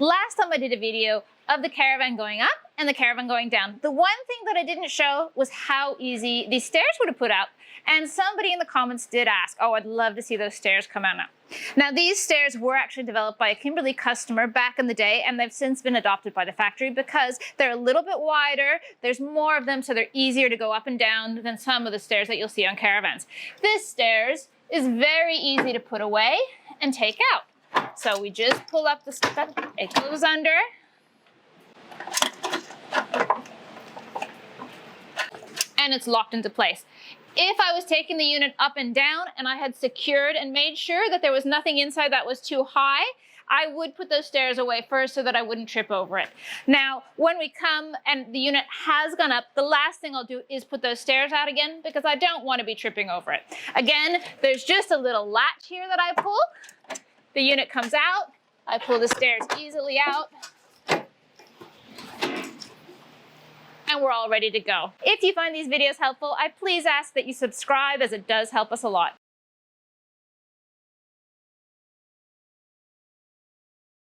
Last time I did a video of the Caravan going up and the Caravan going down. The one thing that I didn't show was how easy these stairs would have put up. And somebody in the comments did ask, oh, I'd love to see those stairs come on up. Now, these stairs were actually developed by a Kimberley customer back in the day, and they've since been adopted by the factory because they're a little bit wider, there's more of them, so they're easier to go up and down than some of the stairs that you'll see on Caravans. This stairs is very easy to put away and take out. So we just pull up the step, it goes under, and it's locked into place. If I was taking the unit up and down and I had secured and made sure that there was nothing inside that was too high, I would put those stairs away first so that I wouldn't trip over it. Now, when we come and the unit has gone up, the last thing I'll do is put those stairs out again because I don't want to be tripping over it. Again, there's just a little latch here that I pull. The unit comes out, I pull the stairs easily out, and we're all ready to go. If you find these videos helpful, I please ask that you subscribe as it does help us a lot.